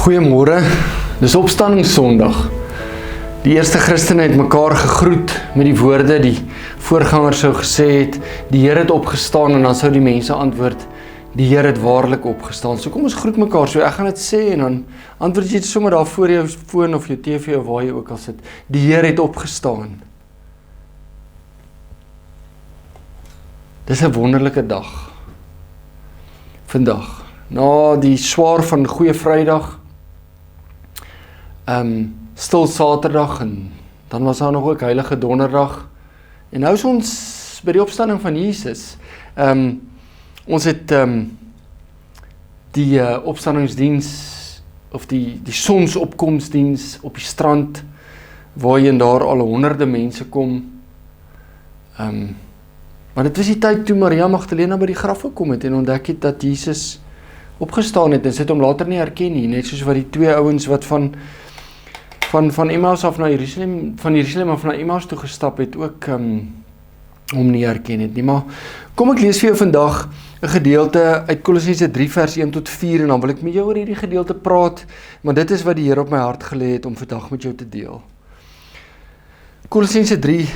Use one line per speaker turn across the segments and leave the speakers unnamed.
Goeiemôre, dis Opstandingssondag. Die eerste Christene het mekaar gegroet met die woorde, die voorganger sou gesê het, die Here het opgestaan, en dan sou die mense antwoord, die Here het waarlik opgestaan. So kom ons groet mekaar, so ek gaan dit sê, en dan antwoord jy sommer daar voor jou foon of jou TV of waar jy ook al sit, die Here het opgestaan. Dis 'n wonderlike dag, vandag, na die swaar van Goeie Vrydag, stil Saterdag, en dan was daar nog ook Heilige Donderdag, en nou is ons by die opstanding van Jesus. Ons het die opstandingsdiens, of die sonsopkomstdiens op die strand, waarheen daar al honderde mense kom. Maar dit was die tyd toe Maria Magdalena by die graf gekom het, en ontdek het dat Jesus opgestaan het, en sy het hom later nie herken nie, net soos wat die twee ouens wat van Emmaus af na Jerusalem, van Jerusalem af na Emmaus toe gestap het, ook hom nie herken het nie. Maar kom ek lees vir jou vandag 'n gedeelte uit Kolossense 3 vers 1 tot 4, en dan wil ek met jou oor hierdie gedeelte praat, maar dit is wat die Here op my hart gelê het om vandag met jou te deel. Kolossense 3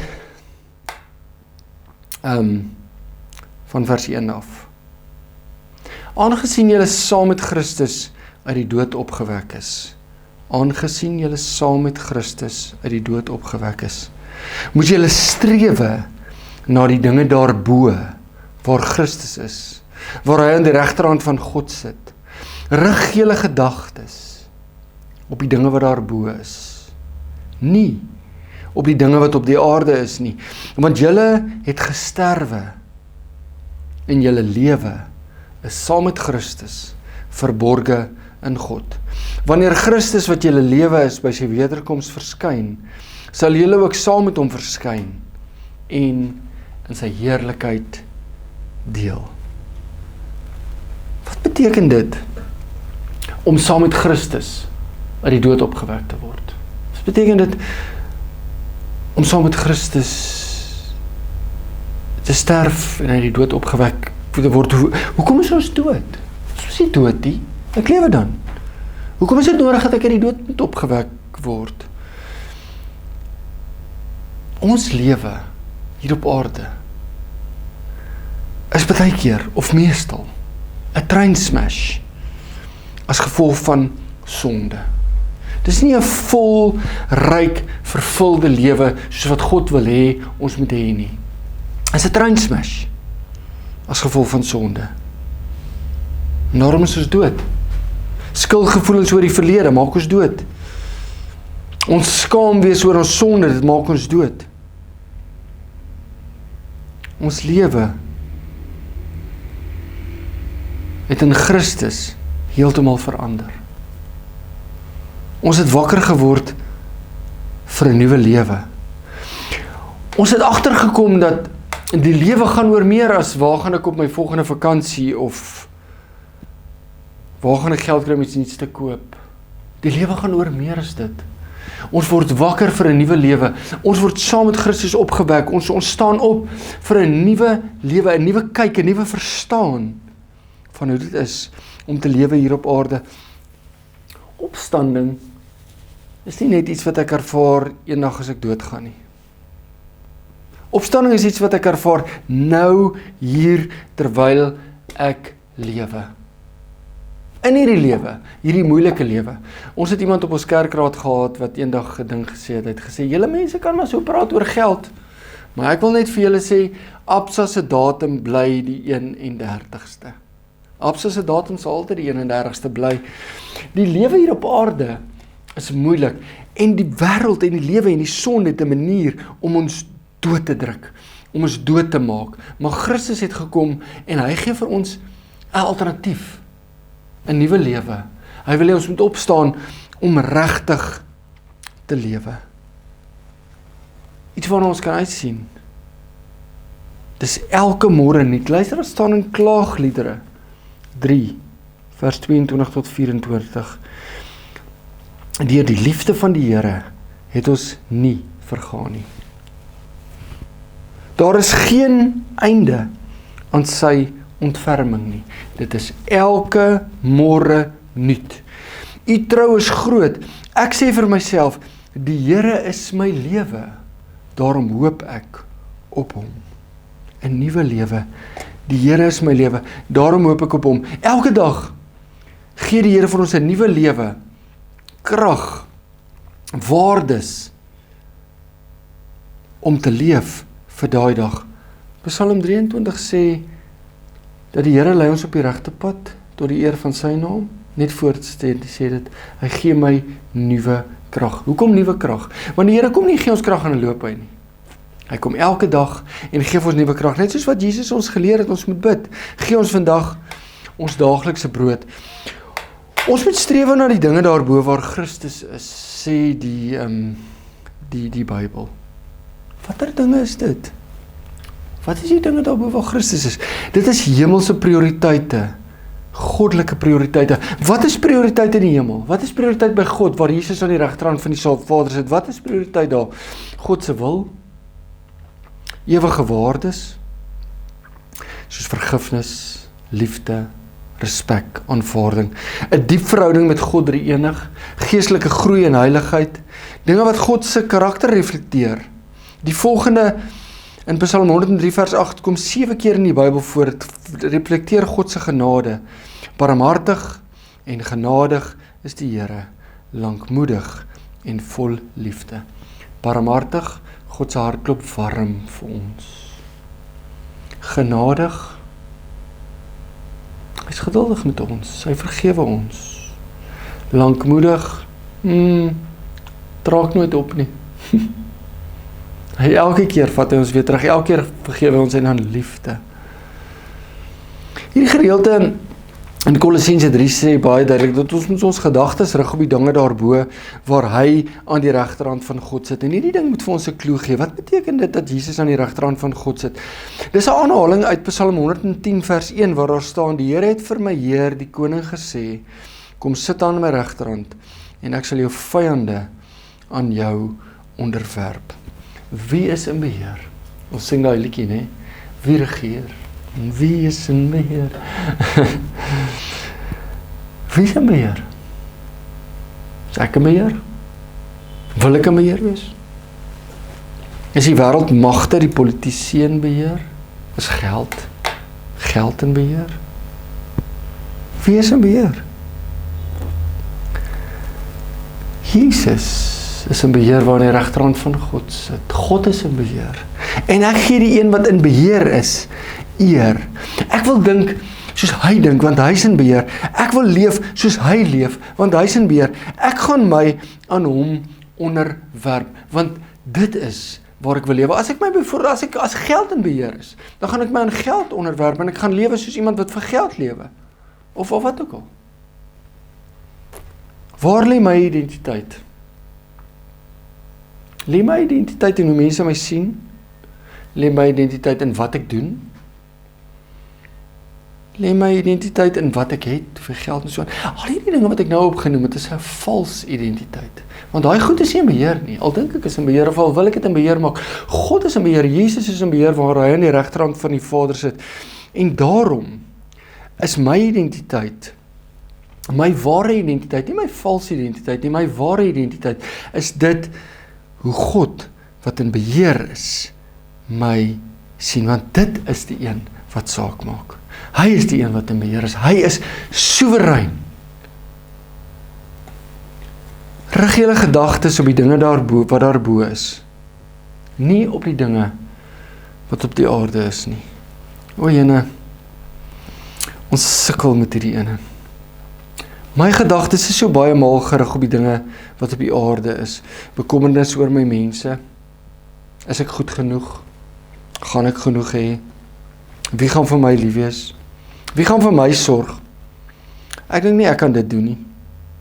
van vers 1 af. Aangesien julle saam met Christus uit die dood opgewek is, aangesien julle saam met Christus uit die dood opgewek is, moet julle strewe na die dinge daarbo, waar Christus is, waar hy aan die regterhand van God sit. Rig julle gedagtes op die dinge wat daarbo is, nie op die dinge wat op die aarde is nie, want julle het gesterwe, en julle lewe is saam met Christus verborge in God. Wanneer Christus wat julle lewe is by sy wederkoms verskyn, sal julle ook saam met hom verskyn en in sy heerlikheid deel. Wat beteken dit om saam met Christus uit die dood opgewek te word? Wat beteken dit om saam met Christus te sterf en uit die dood opgewek te word? Hoekom is ons dood? Ons is nie dood nie, ek lewe dan. Hoekom is dit nodig dat ek uit die dood moet opgewek word? Ons lewe hier op aarde is baie keer, of meestal, 'n treinsmash as gevolg van sonde. Dis nie 'n vol, ryk, vervulde lewe soos wat God wil hê ons moet hê nie. Dit is 'n treinsmash as gevolg van sonde. En daarom is ons dood. Skuldgevoelens oor die verlede maak ons dood. Ons skaam wees oor ons sonde, dit maak ons dood. Ons lewe het in Christus heeltemal verander. Ons het wakker geword vir 'n nuwe lewe. Ons het agtergekom dat die lewe gaan oor meer as waar gaan ek op my volgende vakansie, of waar gaan ek geld kry om iets te koop. Die lewe gaan oor meer as dit. Ons word wakker vir 'n nuwe lewe. Ons word saam met Christus opgewek. Ons staan op vir 'n nuwe lewe, 'n nuwe kyk, 'n nuwe verstaan van hoe dit is om te lewe hier op aarde. Opstanding is nie net iets wat ek ervaar eendag as ek doodgaan nie. Opstanding is iets wat ek ervaar nou hier terwyl ek lewe. In hierdie lewe, hierdie moeilike lewe. Ons het iemand op ons kerkraad gehad wat eendag 'n ding gesê het. Hy het gesê, julle mense kan maar so praat oor geld, maar ek wil net vir julle sê, Absa se datum bly die 31ste. Absa se datum sal altyd die 31ste bly. Die lewe hier op aarde is moeilik, en die wêreld en die lewe en die sonde het 'n manier om ons dood te druk, om ons dood te maak. Maar Christus het gekom, en hy gee vir ons 'n alternatief, 'n nuwe lewe. Hy wil hê ons moet opstaan om regtig te lewe. Iets waarna ons kan uitsien. Dis elke môre nuut. Luister wat staan in Klaagliedere 3, vers 22 tot 24. Deur die liefde van die Here het ons nie vergaan nie. Daar is geen einde aan sy ontferming nie. Dit is elke môre nuut. U trou is groot. Ek sê vir myself, die Here is my lewe. Daarom hoop ek op hom. 'n Nuwe lewe. Die Here is my lewe. Daarom hoop ek op hom. Elke dag gee die Here vir ons 'n nuwe lewe, krag, waardes om te leef vir daai dag. Psalm 23 sê dat die Here lei ons op die regte pad tot die eer van sy naam. Net voortsteed, sê dit, hy gee my nuwe krag. Hoekom nuwe krag? Want die Here kom nie gee ons krag aan 'n loop nie. Hy kom elke dag en gee vir ons nuwe krag. Net soos wat Jesus ons geleer het, ons moet bid. Gee ons vandag ons daaglikse brood. Ons moet streef na die dinge daarbo waar Christus is, sê die Bybel. Watter dinge is dit? Wat is die dinge daarbo waar Christus is? Dit is hemelse prioriteite. Goddelike prioriteite. Wat is prioriteit in die hemel? Wat is prioriteit by God, waar Jesus aan die regterhand van die Vader sit? Wat is prioriteit daar? God se wil, ewige waardes, soos vergifnis, liefde, respek, aanvaarding, 'n diep verhouding met God drie-enig, geestelike groei en heiligheid, dinge wat God se karakter reflekteer. Die volgende in Psalm 103 vers 8 kom 7 keer in die Bybel voor, het reflekteer God se genade. Barmhartig en genadig is die Here, lankmoedig en vol liefde. Barmhartig, God se hart klop warm vir ons. Genadig, hy is geduldig met ons, hy vergewe ons. Lankmoedig, draak nooit op nie. Hy elke keer vat hy ons weer terug, elke keer vergewe ons en dan liefde. Hierdie gedeelte in Kolossense 3 sê baie duidelik dat ons moet ons gedagtes rig op die dinge daarbo waar hy aan die regterhand van God sit. En hierdie ding moet vir ons 'n klou gee. Wat beteken dit dat Jesus aan die regterhand van God sit? Dis 'n aanhaling uit Psalm 110 vers 1 waar daar staan: Die Here het vir my Heer, die koning gesê, kom sit aan my regterhand en ek sal jou vyande aan jou onderwerp. Wie is in beheer? Ons sing daai liedjie, né? Wie regeer? Wie is in beheer? Wie is in beheer? Is ek in beheer? Wil ek in beheer wees? Is die wêreldmagte, die politici in beheer? Is geld in beheer? Wie is in beheer? Jesus is in beheer waar hy regterhand van God sit. God is in beheer. En ek gee die een wat in beheer is, eer. Ek wil dink soos hy dink, want hy is in beheer. Ek wil leef soos hy leef, want hy is in beheer. Ek gaan my aan hom onderwerp, want dit is waar ek wil lewe. As ek my byvoorbeeld, as geld in beheer is, dan gaan ek my aan geld onderwerp, en ek gaan lewe soos iemand wat vir geld lewe. Of wat ook al. Waar lê my identiteit? Lê my identiteit in hoe mense my sien? Lê my identiteit in wat ek doen? Lê my identiteit in wat ek het, vir geld en so aan? Al hierdie dinge wat ek nou opgenoem het, is 'n vals identiteit. Want daai goed is nie in beheer nie. Al dink ek is in beheer, of al wil ek dit in beheer maak. God is in beheer, Jesus is in beheer, waar hy aan die regterhand van die Vader sit. En daarom is my identiteit, my ware identiteit, nie my valse identiteit nie, my ware identiteit, is dit hoe God, wat in beheer is, my sien, want dit is die een wat saak maak. Hy is die een wat in beheer is, hy is soewerein. Rig julle gedagtes op die dinge daarbo, wat daarbo is, nie op die dinge wat op die aarde is nie. O jene, ons sukkel met hierdie ene. My gedagtes is so baie maal gerig op die dinge wat op die aarde is. Bekommernis oor my mense. Is ek goed genoeg? Gaan ek genoeg hê? Wie gaan vir my lief wees? Wie gaan vir my sorg? Ek dink nie ek kan dit doen nie.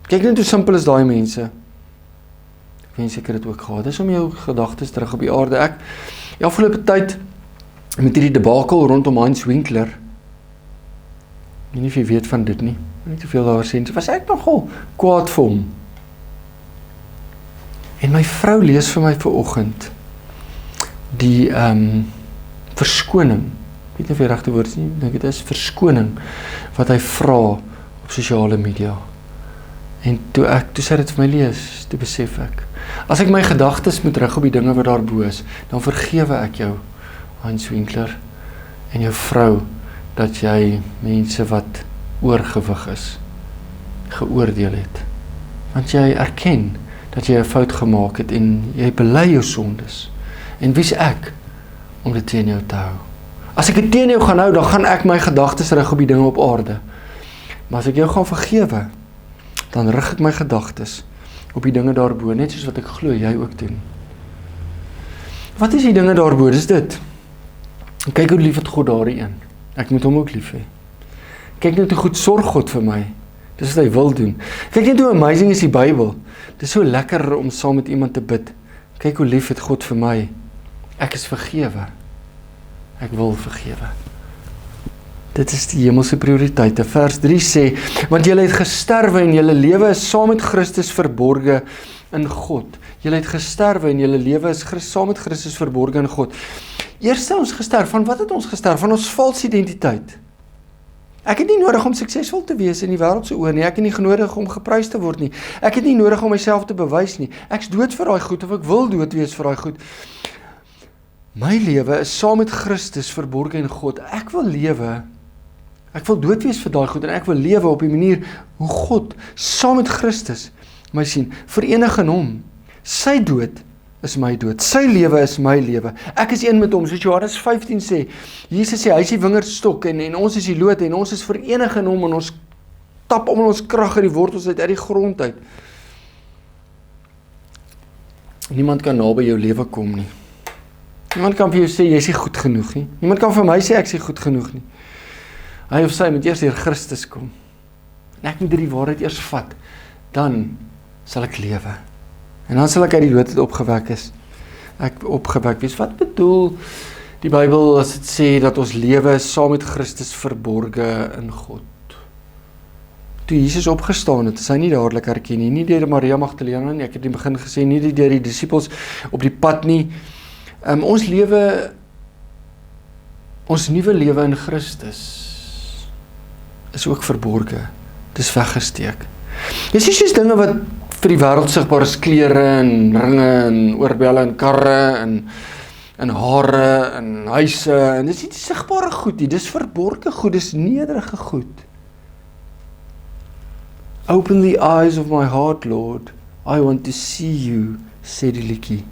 Kyk net hoe simpel is daai mense. Ek wens ek het dit ook gehad. Dis om jou gedagtes terug op die aarde. Ek, die afgelope tyd, met hierdie debakel rondom Heinz Winkler, ek weet nie of jy weet van dit nie, nie te veel daar sê, was ek nogal kwaad vir hom. En my vrou lees vir my vanoggend die verskoning, ek weet nie of jy regte woord is nie, ek dink dit is verskoning, wat hy vra op sosiale media. En toe sy dit vir my lees, toe besef ek, as ek my gedagtes moet rig op die dinge wat daarbo is, dan vergewe ek jou, Hans Winkler, en jou vrou, dat jy mense wat oorgewig is, geoordeel het. Want jy erken dat jy 'n fout gemaak het en jy bely jou sondes. En wie's ek om dit teen jou te hou? As ek dit teen jou gaan hou, dan gaan ek my gedagtes rig op die dinge op aarde. Maar as ek jou gaan vergewe, dan rig ek my gedagtes op die dinge daarbo, net soos wat ek glo jy ook doen. Wat is die dinge daarbo? Dis dit. Kyk hoe lief het God daardie een. Ek moet hom ook lief hê. Kyk net hoe goed sorg God vir my. Dis wat hy wil doen. Kyk net hoe amazing is die Bybel. Dis so lekker om saam met iemand te bid. Kyk hoe lief het God vir my. Ek is vergewe. Ek wil vergewe. Dit is die hemelse prioriteite. Vers 3 sê, want julle het gesterwe en julle lewe is saam met Christus verborge in God. Julle het gesterwe en julle lewe is saam met Christus verborge in God. Eers het ons gesterf. Van wat het ons gesterf? Van ons valse identiteit. Ek het nie nodig om suksesvol te wees in die wêreld se oë nie. Ek het nie nodig om geprys te word nie. Ek het nie nodig om myself te bewys nie. Ek's dood vir daai goed, of ek wil dood wees vir daai goed. My lewe is saam met Christus verborge in God. Ek wil dood wees vir daai goed, en ek wil lewe op die manier hoe God saam met Christus my sien, verenig in hom. Sy dood is my dood, sy lewe is my lewe. Ek is een met hom, soos Johannes 15 sê. Jesus sê, hy is die wingerdstok en ons is die loot, en ons is verenig in hom, en ons tap om ons krag uit die wortels uit die grond uit. Niemand kan naby jou lewe kom nie. Niemand kan vir jou sê, jy is nie goed genoeg nie. Niemand kan vir my sê, ek is nie goed genoeg nie. Hy of sy moet eers deur Christus kom. En ek moet die waarheid eers vat. Dan sal ek lewe. En dan sal ek uit die dood opgewek wees. Wat bedoel die Bybel as dit sê dat ons lewe saam met Christus verborge in God? Toe Jesus opgestaan het, is hy nie dadelik herken nie deur Maria Magdalena nie. Ek het in die begin gesê, nie deur die disippels op die pad nie. Ons nuwe lewe in Christus is ook verborge. Dis weggesteek. Dis nie soos dinge wat vir die wêreld sigbaar is, klere en ringe en oorbelle en karre en hare en huise, en dis nie die sigbare goed nie, dis verborge goed, dis nederige goed. Open the eyes of my heart, Lord, I want to see you, sê die liedjie.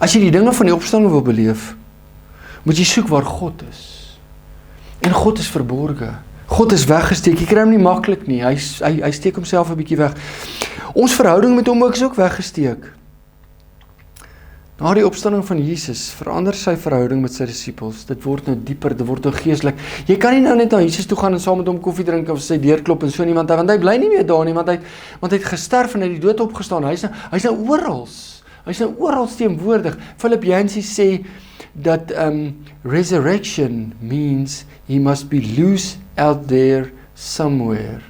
As jy die dinge van die opstanding wil beleef, moet jy soek waar God is. En God is verborge. God is weggesteek, jy kry hom nie maklik nie, hy steek homself 'n bietjie weg. Ons verhouding met hom is ook weggesteek. Na die opstanding van Jesus, verander sy verhouding met sy disippels, dit word nou dieper, dit word nou geestelik. Jy kan nie nou net na Jesus toe gaan en saam met hom koffie drink of sy deur klop en so niemand, want hy bly nie meer daar nie, want hy het gesterf en uit die dood opgestaan, hy's nou orals, hy's nou orals teenwoordig. Philip Yancey sê, dat resurrection means he must be loose out there somewhere.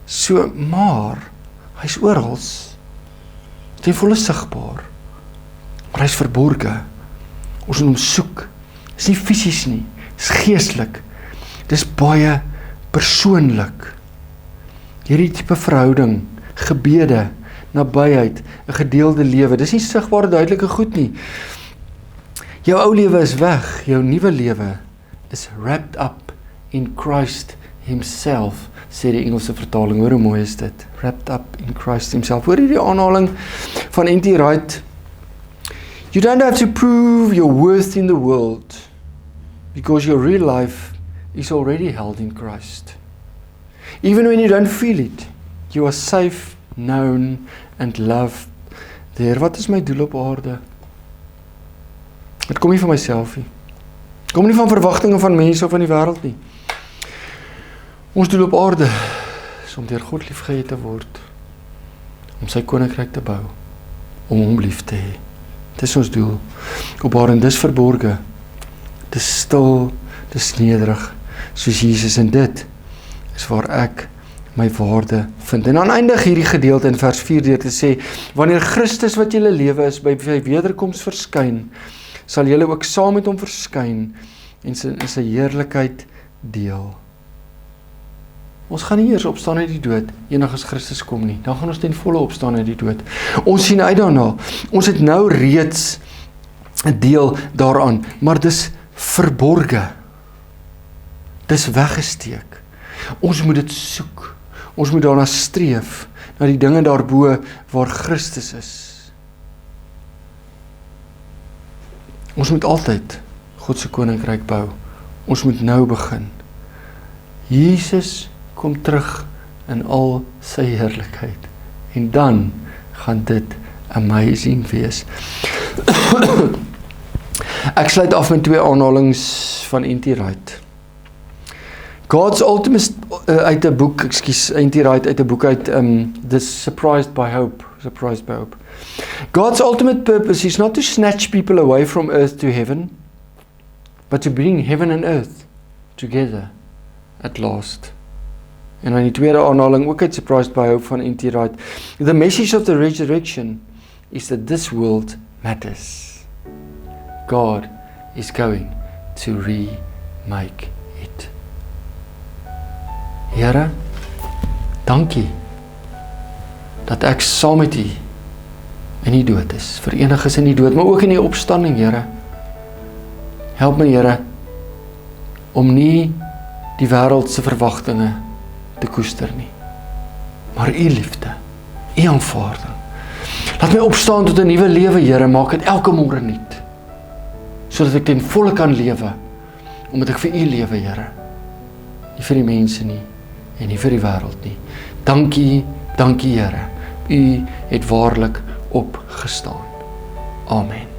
So, maar, hy is orals, ten volle sigbaar, maar hy is verborge. Ons moet hom soek. Dis nie fisies nie, dis geestelik. Dis baie persoonlik. Hierdie tipe verhouding, gebede, nabyheid, 'n gedeelde lewe, dis nie sigbare duidelike goed nie. Jou ou lewe is weg, jou nuwe lewe is wrapped up in Christ himself, sê die Engelse vertaling. Hoor hoe mooi is dit, wrapped up in Christ himself. Hoor die aanhaling van N.T. Wright, you don't have to prove your worth in the world, because your real life is already held in Christ. Even when you don't feel it, you are safe, known and loved there. Wat is my doel op aarde? Dit kom nie van myself nie. Dit kom nie van verwagtinge van mense of van die wêreld nie. Ons doel op aarde is om deur God liefgehad te word, om sy koninkryk te bou, om hom lief te hê. Dit is ons doel op aarde, en dis verborge, dis stil, dis nederig, soos Jesus, en dit is waar ek my waarde vind. En dan eindig hierdie gedeelte in vers 4 deur te sê, wanneer Christus wat julle lewe is, by sy wederkoms verskyn, sal julle ook saam met hom verskyn en in sy heerlikheid deel. Ons gaan nie eers opstaan uit die dood, eendag as Christus kom nie. Dan gaan ons ten volle opstaan uit die dood. Ons sien uit daarna. Ons het nou reeds 'n deel daaraan, maar dis verborge. Dis weggesteek. Ons moet dit soek. Ons moet daarna streef, na die dinge daarbo waar Christus is. Ons moet altyd God se koninkryk bou. Ons moet nou begin. Jesus kom terug in al sy heerlikheid. En dan gaan dit amazing wees. Ek sluit af met 2 aanhalings van N.T. Wright. God's ultimate uit 'n boek, N.T. Wright uit 'n boek uit Surprised by Hope. God's ultimate purpose is not to snatch people away from earth to heaven, but to bring heaven and earth together at last. En dan die tweede aanhaling ook uit Surprised by Hope van N.T. Wright. The message of the resurrection is that this world matters. God is going to remake it. Here, dankie dat ek saam met U in die dood is, verenig is in die dood, maar ook in die opstanding, Here. Help my, Here, om nie die wêreld se verwagtinge te koester nie, maar U liefde, U aanvaarding. Laat my opstaan tot 'n nuwe lewe, Here, maak dit elke môre nuut, sodat ek ten volle kan lewe, omdat ek vir U lewe, Here, nie vir die mense nie, en nie vir die wêreld nie. Dankie, Here, U het waarlik opgestaan. Amen.